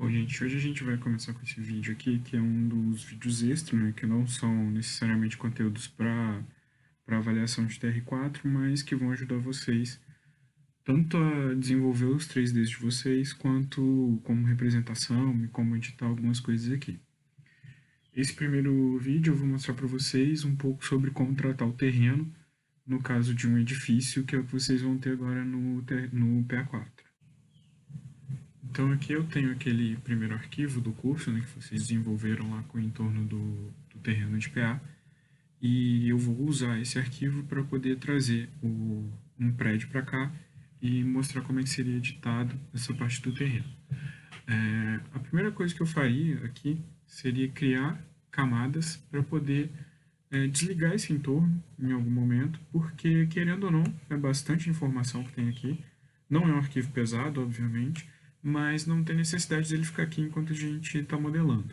Bom, gente, hoje a gente vai começar com esse vídeo aqui, que é um dos vídeos extra, né, que não são necessariamente conteúdos para avaliação de TR4, mas que vão ajudar vocês tanto a desenvolver os 3Ds de vocês, quanto como representação e como editar algumas coisas aqui. Esse primeiro vídeo eu vou mostrar para vocês um pouco sobre como tratar o terreno, no caso de um edifício, que é o que vocês vão ter agora no PA4. Então aqui eu tenho aquele primeiro arquivo do curso, né, que vocês desenvolveram lá com o entorno do terreno de PA, e eu vou usar esse arquivo para poder trazer um prédio para cá e mostrar como é que seria editado essa parte do terreno. A primeira coisa que eu faria aqui seria criar camadas para poder desligar esse entorno em algum momento, porque, querendo ou não, é bastante informação que tem aqui. Não é um arquivo pesado, obviamente, mas não tem necessidade dele ficar aqui enquanto a gente está modelando.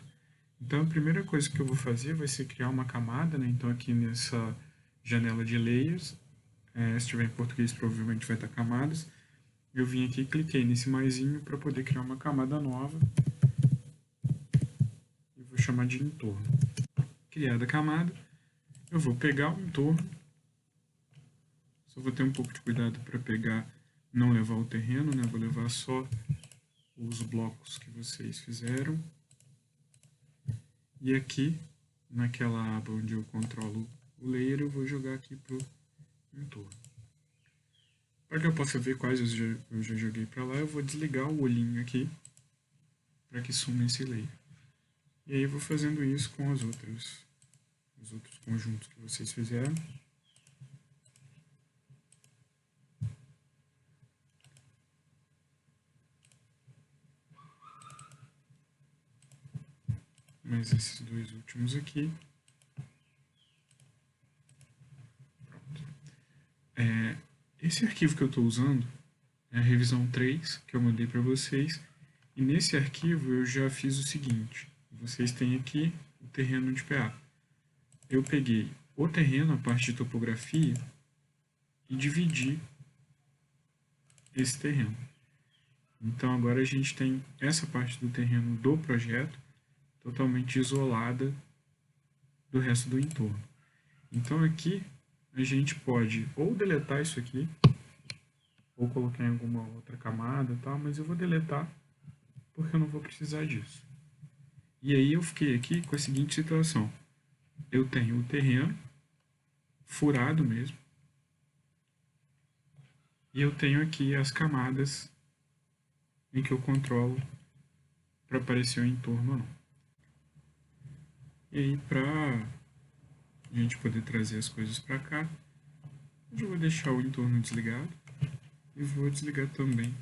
Então, a primeira coisa que eu vou fazer vai ser criar uma camada, né? Então, aqui nessa janela de layers, se tiver em português, provavelmente vai estar camadas. Eu vim aqui e cliquei nesse maisinho para poder criar uma camada nova. E vou chamar de entorno. Criada a camada, eu vou pegar o entorno. Só vou ter um pouco de cuidado para pegar, não levar o terreno, né? Vou levar só os blocos que vocês fizeram. E aqui, naquela aba onde eu controlo o layer, eu vou jogar aqui para o entorno. Para que eu possa ver quais eu já joguei para lá, eu vou desligar o olhinho aqui, para que suma esse layer. E aí eu vou fazendo isso com os outros conjuntos que vocês fizeram. Mas esses dois últimos aqui. Pronto. Esse arquivo que eu estou usando é a revisão 3, que eu mandei para vocês. E nesse arquivo eu já fiz o seguinte. Vocês têm aqui o terreno de PA. Eu peguei o terreno, a parte de topografia, e dividi esse terreno. Então agora a gente tem essa parte do terreno do projeto totalmente isolada do resto do entorno. Então aqui a gente pode ou deletar isso aqui, ou colocar em alguma outra camada, tal, mas eu vou deletar porque eu não vou precisar disso. E aí eu fiquei aqui com a seguinte situação. Eu tenho o terreno furado mesmo, e eu tenho aqui as camadas em que eu controlo para aparecer o entorno ou não. E aí, para a gente poder trazer as coisas para cá, eu vou deixar o entorno desligado e vou desligar também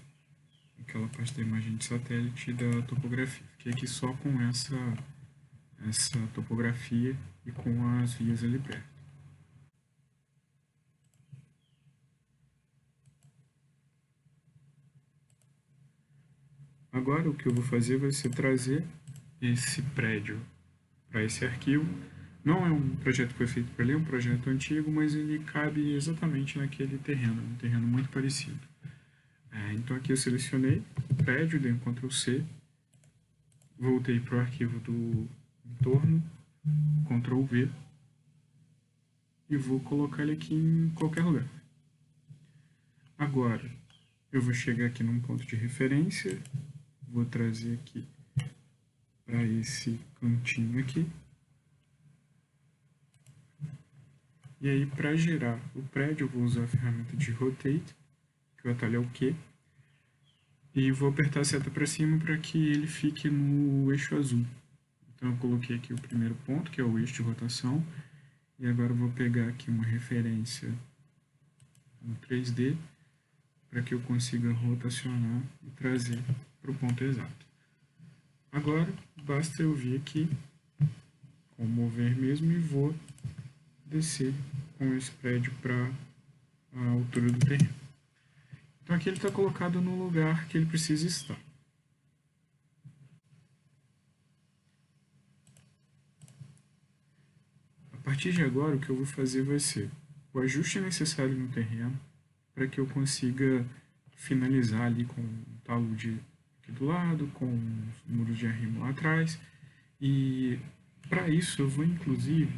aquela parte da imagem de satélite e da topografia. Fiquei aqui só com essa topografia e com as vias ali perto. Agora o que eu vou fazer vai ser trazer esse prédio para esse arquivo. Não é um projeto que foi feito para ele, é um projeto antigo, mas ele cabe exatamente naquele terreno, um terreno muito parecido. Então aqui eu selecionei o prédio, dei um Ctrl C, voltei para o arquivo do entorno, Ctrl V, e vou colocar ele aqui em qualquer lugar. Agora, eu vou chegar aqui num ponto de referência, vou trazer aqui para esse cantinho aqui. E aí, para gerar o prédio, eu vou usar a ferramenta de Rotate, que o atalho é o Q, e vou apertar a seta para cima para que ele fique no eixo azul. Então, eu coloquei aqui o primeiro ponto, que é o eixo de rotação, e agora eu vou pegar aqui uma referência no 3D, para que eu consiga rotacionar e trazer para o ponto exato. Agora, basta eu vir aqui, com o mover mesmo, e vou descer com esse prédio para a altura do terreno. Então aqui ele está colocado no lugar que ele precisa estar. A partir de agora, o que eu vou fazer vai ser o ajuste necessário no terreno para que eu consiga finalizar ali com um talo de aqui do lado, com os muros de arrimo lá atrás. E para isso eu vou inclusive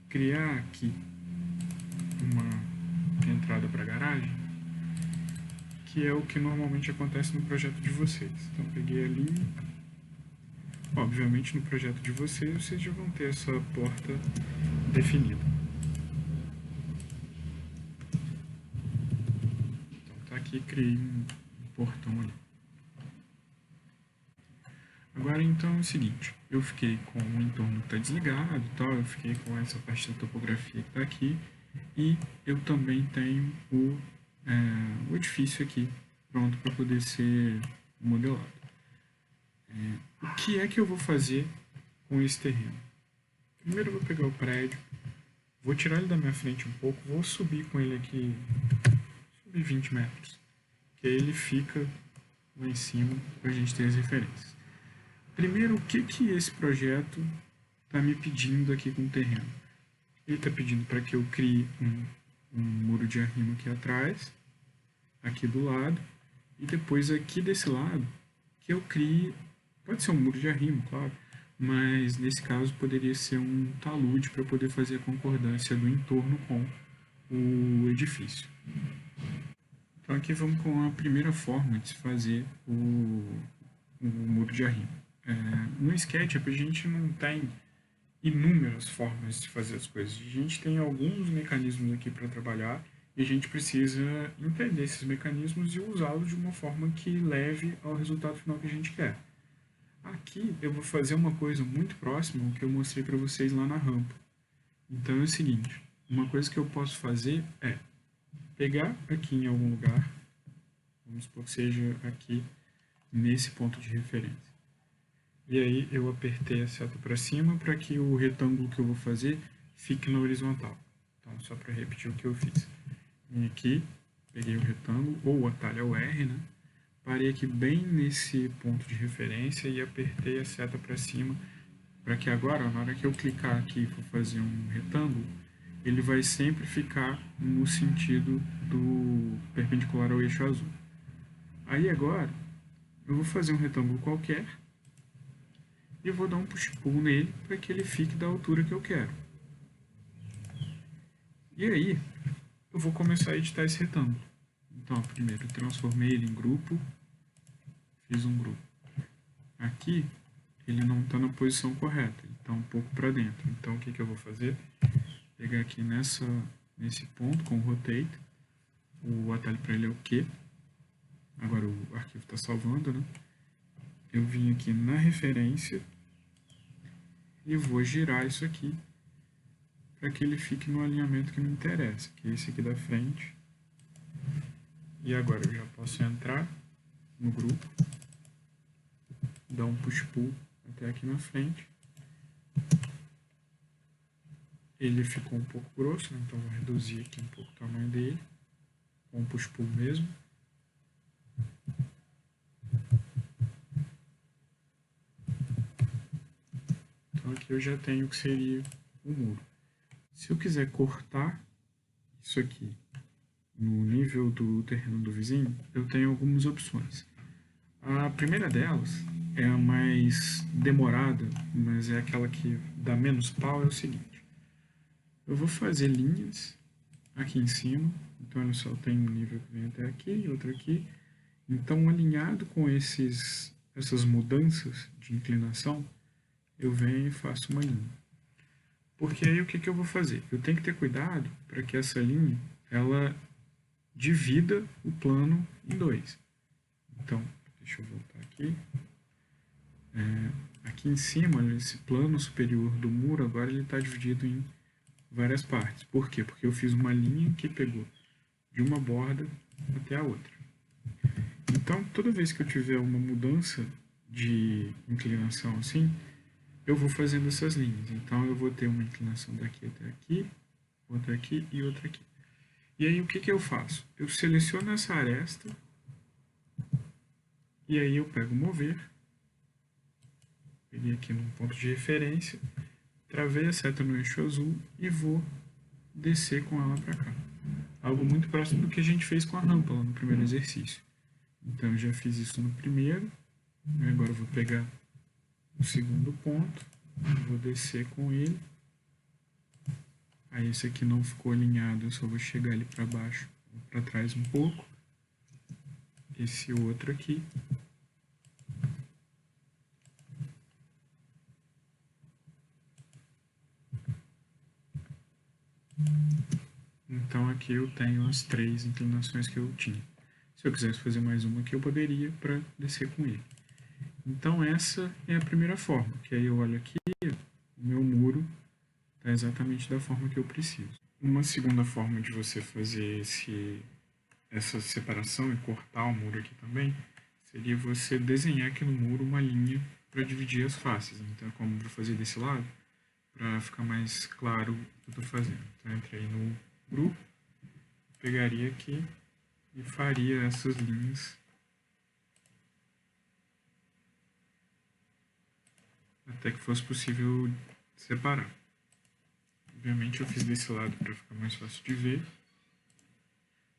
criar aqui uma entrada para garagem, que é o que normalmente acontece no projeto de vocês. Então peguei ali, obviamente no projeto de vocês já vão ter essa porta definida. Então tá aqui, criei um portão ali. Agora então é o seguinte, eu fiquei com o entorno que está desligado e tal, eu fiquei com essa parte da topografia que está aqui, e eu também tenho o edifício aqui pronto para poder ser modelado. O que é que eu vou fazer com esse terreno? Primeiro eu vou pegar o prédio, vou tirar ele da minha frente um pouco, vou subir com ele aqui, subir 20 metros, que aí ele fica lá em cima para a gente ter as referências. Primeiro, o que esse projeto está me pedindo aqui com o terreno? Ele está pedindo para que eu crie um muro de arrimo aqui atrás, aqui do lado, e depois aqui desse lado, que eu crie, pode ser um muro de arrimo, claro, mas nesse caso poderia ser um talude para poder fazer a concordância do entorno com o edifício. Então aqui vamos com a primeira forma de se fazer o muro de arrimo. No SketchUp a gente não tem inúmeras formas de fazer as coisas. A gente tem alguns mecanismos aqui para trabalhar e a gente precisa entender esses mecanismos e usá-los de uma forma que leve ao resultado final que a gente quer. Aqui eu vou fazer uma coisa muito próxima ao que eu mostrei para vocês lá na rampa. Então é o seguinte, uma coisa que eu posso fazer é pegar aqui em algum lugar, vamos supor que seja aqui nesse ponto de referência. E aí eu apertei a seta para cima para que o retângulo que eu vou fazer fique na horizontal. Então, só para repetir o que eu fiz. Vim aqui, peguei o retângulo, ou o atalho é o R, né? Parei aqui bem nesse ponto de referência e apertei a seta para cima para que agora, na hora que eu clicar aqui e for fazer um retângulo, ele vai sempre ficar no sentido do perpendicular ao eixo azul. Aí agora, eu vou fazer um retângulo qualquer, e eu vou dar um push-pull nele para que ele fique da altura que eu quero. E aí, eu vou começar a editar esse retângulo. Então, primeiro eu transformei ele em grupo, fiz um grupo. Aqui, ele não está na posição correta, ele está um pouco para dentro. Então, o que eu vou fazer? Pegar aqui nesse ponto com o rotate, o atalho para ele é o Q. Agora o arquivo está salvando, né? Eu vim aqui na referência e vou girar isso aqui para que ele fique no alinhamento que me interessa, que é esse aqui da frente. E agora eu já posso entrar no grupo, dar um push-pull até aqui na frente. Ele ficou um pouco grosso, né? Então vou reduzir aqui um pouco o tamanho dele, com um push-pull mesmo. Então aqui eu já tenho o que seria o muro. Se eu quiser cortar isso aqui no nível do terreno do vizinho, eu tenho algumas opções. A primeira delas é a mais demorada, mas é aquela que dá menos pau, é o seguinte. Eu vou fazer linhas aqui em cima, então olha só, tem um nível que vem até aqui e outro aqui. Então, alinhado com essas mudanças de inclinação, eu venho e faço uma linha. Porque aí o que eu vou fazer? Eu tenho que ter cuidado para que essa linha ela divida o plano em dois. Então, deixa eu voltar aqui. Aqui em cima, esse plano superior do muro, agora ele está dividido em várias partes. Por quê? Porque eu fiz uma linha que pegou de uma borda até a outra. Então, toda vez que eu tiver uma mudança de inclinação assim, eu vou fazendo essas linhas. Então, eu vou ter uma inclinação daqui até aqui, outra aqui e outra aqui. E aí, o que eu faço? Eu seleciono essa aresta, e aí eu pego mover, peguei aqui num ponto de referência, travei a seta no eixo azul e vou descer com ela para cá. Algo muito próximo do que a gente fez com a rampa lá no primeiro exercício. Então, eu já fiz isso no primeiro. Agora eu vou pegar o segundo ponto, vou descer com ele. Aí esse aqui não ficou alinhado, eu só vou chegar ele para baixo, para trás um pouco. Esse outro aqui. Então aqui eu tenho as 3 inclinações que eu tinha. Se eu quisesse fazer mais uma aqui, eu poderia para descer com ele. Então essa é a primeira forma, que aí eu olho aqui, o meu muro está exatamente da forma que eu preciso. Uma segunda forma de você fazer essa separação e cortar o muro aqui também, seria você desenhar aqui no muro uma linha para dividir as faces. Então, como eu vou fazer desse lado, para ficar mais claro o que eu estou fazendo. Então, eu entrei no grupo, pegaria aqui e faria essas linhas até que fosse possível separar. Obviamente eu fiz desse lado para ficar mais fácil de ver,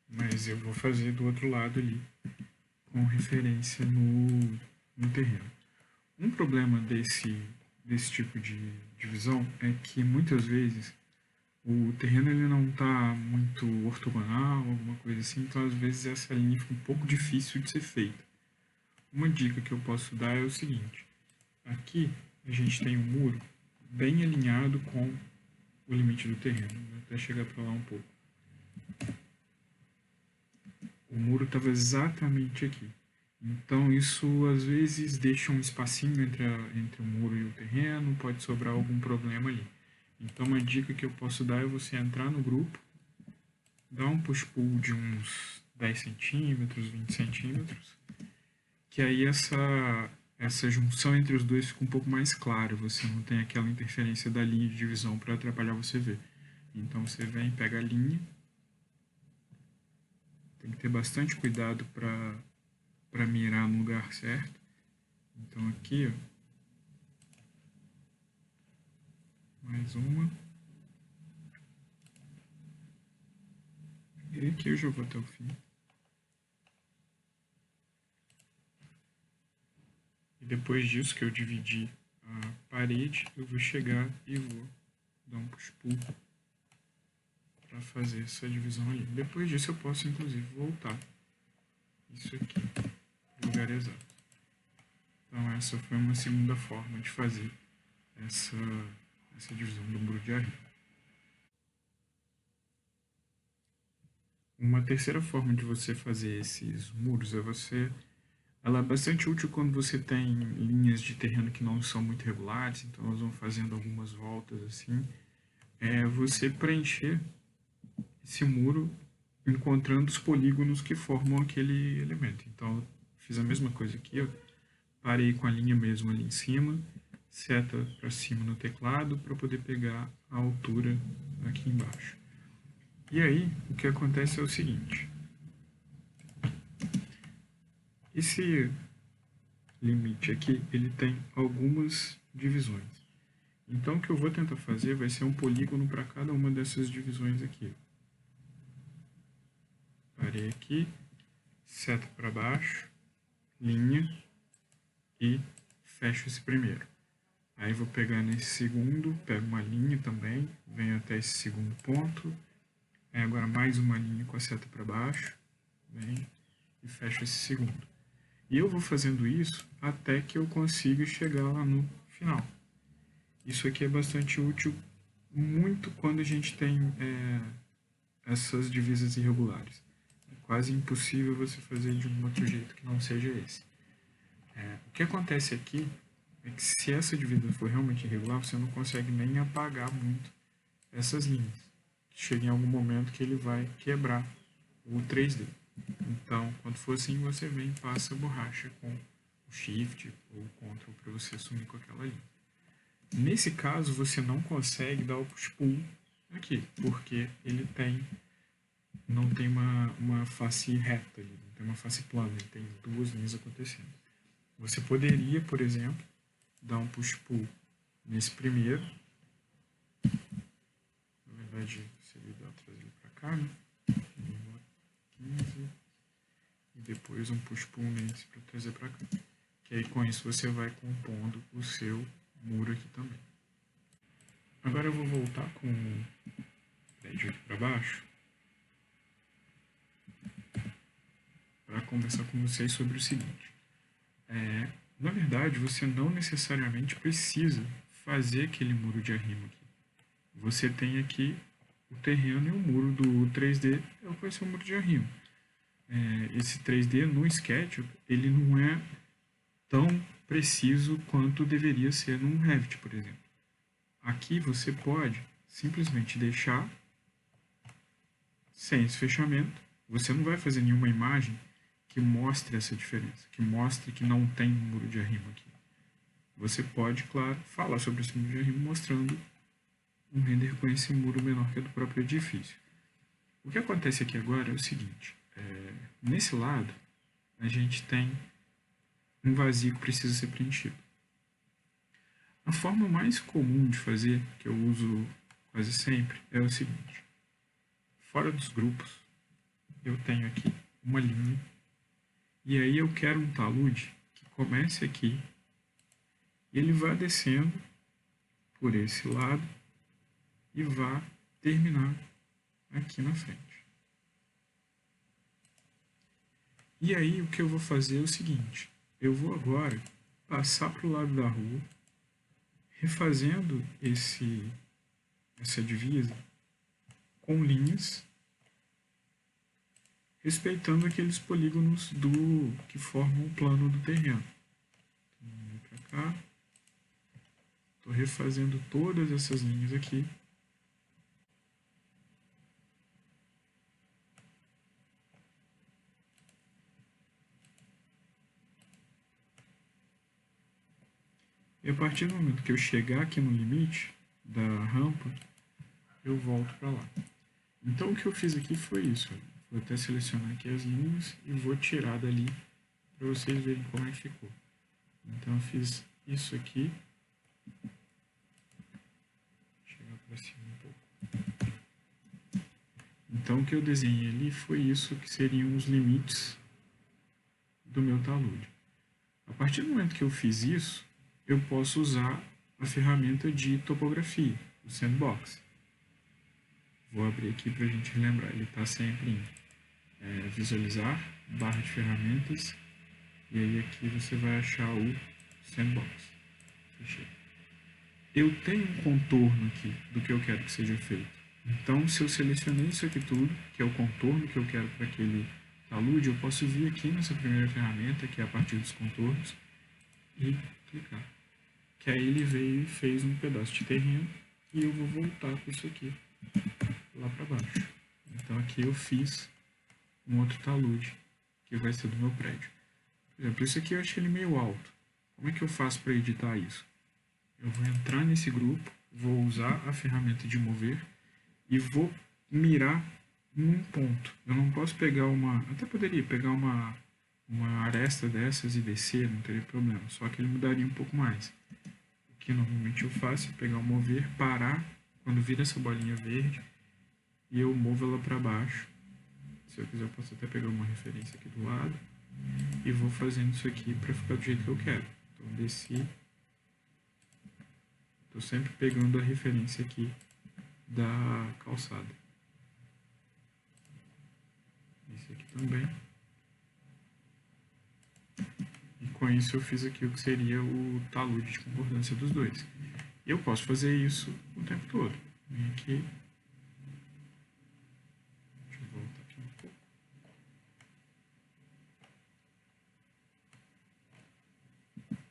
mas eu vou fazer do outro lado ali, com referência no terreno. Um problema desse tipo de divisão é que muitas vezes o terreno ele não está muito ortogonal, alguma coisa assim, então às vezes essa linha fica um pouco difícil de ser feita. Uma dica que eu posso dar é o seguinte: aqui a gente tem um muro bem alinhado com o limite do terreno. Vou até chegar para lá um pouco. O muro estava exatamente aqui. Então isso às vezes deixa um espacinho entre o muro e o terreno, pode sobrar algum problema ali. Então uma dica que eu posso dar é você entrar no grupo, dar um push-pull de uns 10 centímetros, 20 centímetros, que aí essa junção entre os dois fica um pouco mais clara, você não tem aquela interferência da linha de divisão para atrapalhar você ver. Então você vem, pega a linha, tem que ter bastante cuidado para mirar no lugar certo. Então aqui, ó, mais uma. E aqui eu já vou até o fim. E depois disso que eu dividi a parede, eu vou chegar e vou dar um push-pull para fazer essa divisão ali. Depois disso eu posso inclusive voltar isso aqui para o lugar exato. Então essa foi uma segunda forma de fazer essa divisão do muro de arrimo. Uma terceira forma de você fazer esses muros ela é bastante útil quando você tem linhas de terreno que não são muito regulares, então elas vão fazendo algumas voltas assim. É você preencher esse muro encontrando os polígonos que formam aquele elemento. Então, eu fiz a mesma coisa aqui, ó. Parei com a linha mesmo ali em cima, seta para cima no teclado para poder pegar a altura aqui embaixo. E aí, o que acontece é o seguinte: esse limite aqui, ele tem algumas divisões. Então, o que eu vou tentar fazer vai ser um polígono para cada uma dessas divisões aqui. Parei aqui, seta para baixo, linha e fecho esse primeiro. Aí vou pegar nesse segundo, pego uma linha também, venho até esse segundo ponto. Aí agora mais uma linha com a seta para baixo, venho e fecho esse segundo. E eu vou fazendo isso até que eu consiga chegar lá no final. Isso aqui é bastante útil, muito quando a gente tem essas divisas irregulares. É quase impossível você fazer de um outro jeito que não seja esse. O que acontece aqui é que se essa divisa for realmente irregular, você não consegue nem apagar muito essas linhas. Chega em algum momento que ele vai quebrar o 3D. Então, quando for assim, você vem e passa a borracha com o Shift ou o Ctrl para você sumir com aquela linha. Nesse caso, você não consegue dar o push-pull aqui, porque ele não tem uma face reta ali, não tem uma face plana, ele tem duas linhas acontecendo. Você poderia, por exemplo, dar um push-pull nesse primeiro. Na verdade, seria dar trazer ele para cá, né? 15. e depois um push-pull nesse para trazer para cá. Que aí com isso você vai compondo o seu muro aqui também. Agora eu vou voltar com o prédio aqui para baixo para conversar com vocês sobre o seguinte. Na verdade, você não necessariamente precisa fazer aquele muro de arrimo aqui. Você tem aqui o terreno e o muro do 3D é o que vai ser o muro de arrimo. Esse 3D no SketchUp, ele não é tão preciso quanto deveria ser num Revit, por exemplo. Aqui você pode simplesmente deixar sem esse fechamento. Você não vai fazer nenhuma imagem que mostre essa diferença, que mostre que não tem muro de arrimo aqui. Você pode, claro, falar sobre esse muro de arrimo mostrando um render com esse muro menor que é do próprio edifício. O que acontece aqui agora é o seguinte, nesse lado a gente tem um vazio que precisa ser preenchido. A forma mais comum de fazer, que eu uso quase sempre, é o seguinte. Fora dos grupos, eu tenho aqui uma linha, e aí eu quero um talude que comece aqui, e ele vá descendo por esse lado, e vá terminar aqui na frente. E aí o que eu vou fazer é o seguinte, eu vou agora passar para o lado da rua, refazendo essa divisa com linhas, respeitando aqueles polígonos que formam o plano do terreno. Então, vem para cá, estou refazendo todas essas linhas aqui. E a partir do momento que eu chegar aqui no limite da rampa, eu volto para lá. Então o que eu fiz aqui foi isso. Vou até selecionar aqui as linhas e vou tirar dali para vocês verem como é que ficou. Então eu fiz isso aqui. Chegar para cima um pouco. Então o que eu desenhei ali foi isso que seriam os limites do meu talude. A partir do momento que eu fiz isso, eu posso usar a ferramenta de topografia, o Sandbox. Vou abrir aqui para a gente lembrar, ele está sempre em visualizar, barra de ferramentas, e aí aqui você vai achar o Sandbox. Fechei. Eu tenho um contorno aqui do que eu quero que seja feito. Então, se eu selecionei isso aqui tudo, que é o contorno que eu quero para aquele talude, eu posso vir aqui nessa primeira ferramenta, que é a partir dos contornos, e clicar. Que aí ele veio e fez um pedaço de terreno, e eu vou voltar com isso aqui lá para baixo. Então aqui eu fiz um outro talude, que vai ser do meu prédio. Por exemplo, isso aqui eu achei ele meio alto. Como é que eu faço para editar isso? Eu vou entrar nesse grupo, vou usar a ferramenta de mover e vou mirar num ponto. Eu não posso pegar até poderia pegar uma aresta dessas e descer, não teria problema, só que ele mudaria um pouco mais. O que normalmente eu faço é pegar o mover, parar, quando vira essa bolinha verde, e eu movo ela para baixo. Se eu quiser, eu posso até pegar uma referência aqui do lado e vou fazendo isso aqui para ficar do jeito que eu quero. Então, desci. Estou sempre pegando a referência aqui da calçada. Esse aqui também. E com isso eu fiz aqui o que seria o talude de concordância dos dois. E eu posso fazer isso o tempo todo. Vem aqui. Deixa eu voltar aqui um pouco.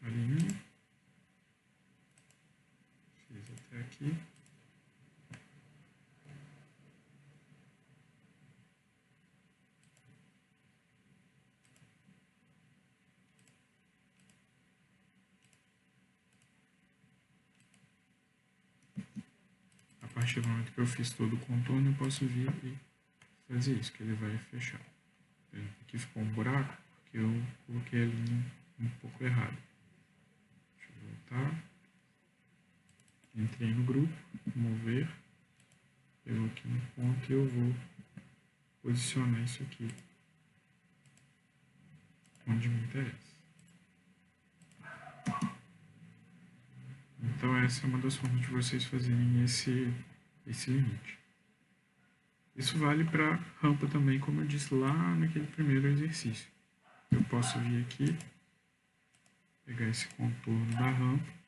A linha. Fiz até aqui. A partir do momento que eu fiz todo o contorno, eu posso vir e fazer isso, que ele vai fechar. Aqui ficou um buraco, porque eu coloquei a linha um pouco errada. Deixa eu voltar. Entrei no grupo, mover, pegou aqui no ponto e eu vou posicionar isso aqui onde me interessa. Então essa é uma das formas de vocês fazerem esse limite. Isso vale para rampa também, como eu disse lá naquele primeiro exercício. Eu posso vir aqui, pegar esse contorno da rampa,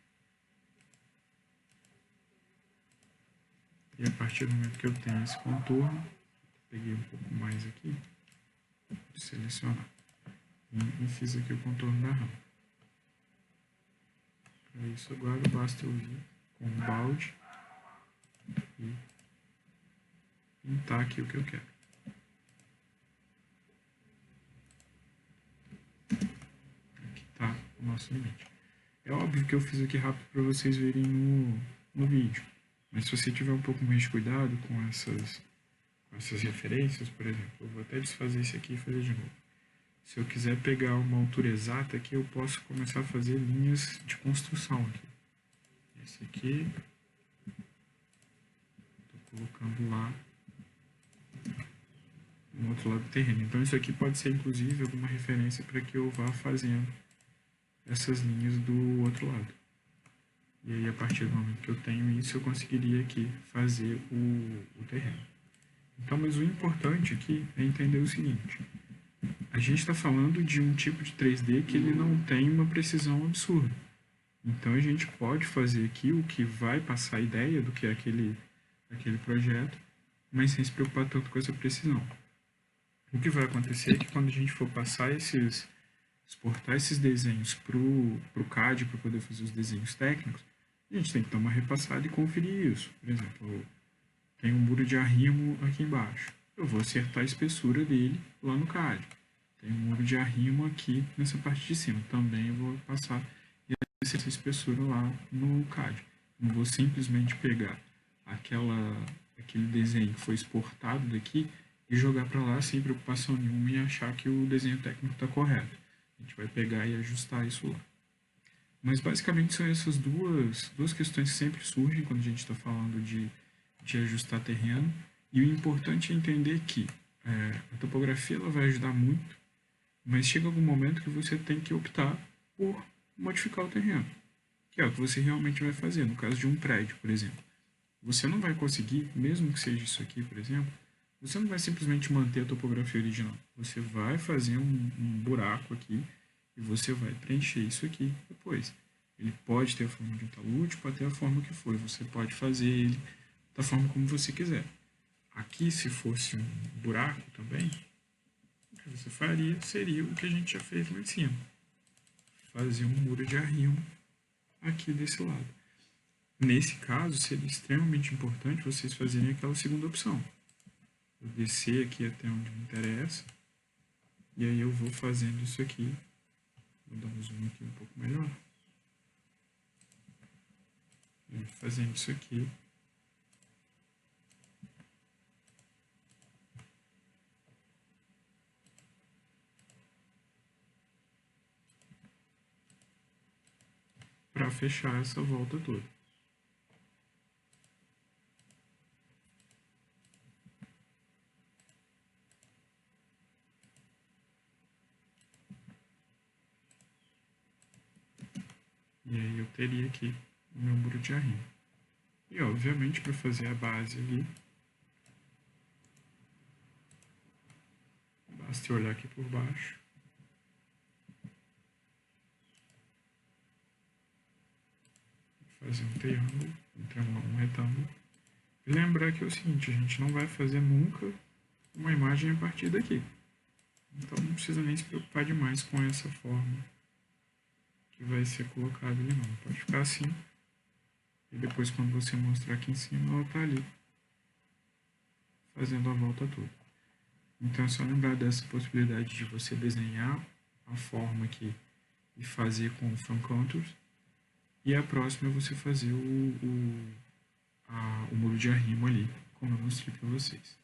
e a partir do momento que eu tenho esse contorno, peguei um pouco mais aqui, vou selecionar, e fiz aqui o contorno da rampa. Para isso agora basta eu vir com um balde e pintar aqui o que eu quero. Aqui está o nosso limite. É óbvio que eu fiz aqui rápido para vocês verem no vídeo, mas se você tiver um pouco mais de cuidado com essas referências, por exemplo, eu vou até desfazer esse aqui e fazer de novo. Se eu quiser pegar uma altura exata aqui, eu posso começar a fazer linhas de construção aqui. Esse aqui, estou colocando lá no outro lado do terreno. Então isso aqui pode ser inclusive alguma referência para que eu vá fazendo essas linhas do outro lado. E aí a partir do momento que eu tenho isso, eu conseguiria aqui fazer o terreno. Então, mas o importante aqui é entender o seguinte: a gente está falando de um tipo de 3D que ele não tem uma precisão absurda. Então a gente pode fazer aqui o que vai passar a ideia do que é aquele projeto, mas sem se preocupar tanto com essa precisão. O que vai acontecer é que quando a gente for passar exportar esses desenhos para o CAD para poder fazer os desenhos técnicos, a gente tem que dar uma repassada e conferir isso. Por exemplo, tem um muro de arrimo aqui embaixo. Eu vou acertar a espessura dele lá no CAD. Tem um muro de arrimo aqui nessa parte de cima. Também eu vou passar e acertar essa espessura lá no CAD. Não vou simplesmente pegar aquele desenho que foi exportado daqui e jogar para lá sem preocupação nenhuma e achar que o desenho técnico está correto. A gente vai pegar e ajustar isso lá. Mas basicamente são essas duas questões que sempre surgem quando a gente está falando de ajustar terreno. E o importante é entender que a topografia ela vai ajudar muito, mas chega algum momento que você tem que optar por modificar o terreno, que é o que você realmente vai fazer. No caso de um prédio, por exemplo, você não vai conseguir, mesmo que seja isso aqui, por exemplo, você não vai simplesmente manter a topografia original. Você vai fazer um buraco aqui e você vai preencher isso aqui depois. Ele pode ter a forma de um talude, pode ter a forma que for. Você pode fazer ele da forma como você quiser. Aqui, se fosse um buraco também, o que você faria seria o que a gente já fez lá em cima. Fazer um muro de arrimo aqui desse lado. Nesse caso, seria extremamente importante vocês fazerem aquela segunda opção. Vou descer aqui até onde me interessa. E aí eu vou fazendo isso aqui. Vou dar um zoom aqui um pouco melhor. E fazendo isso aqui. Para fechar essa volta toda. E aí eu teria aqui o meu muro de arrimo. E obviamente para fazer a base ali, basta olhar aqui por baixo. Fazer um triângulo, um retângulo. E lembrar que é o seguinte, a gente não vai fazer nunca uma imagem a partir daqui. Então não precisa nem se preocupar demais com essa forma que vai ser colocada ali não. Pode ficar assim. E depois quando você mostrar aqui em cima, ela está ali. Fazendo a volta toda. Então é só lembrar dessa possibilidade de você desenhar a forma aqui e fazer com o From Contours. E a próxima é você fazer o muro de arrimo ali, como eu mostrei para vocês.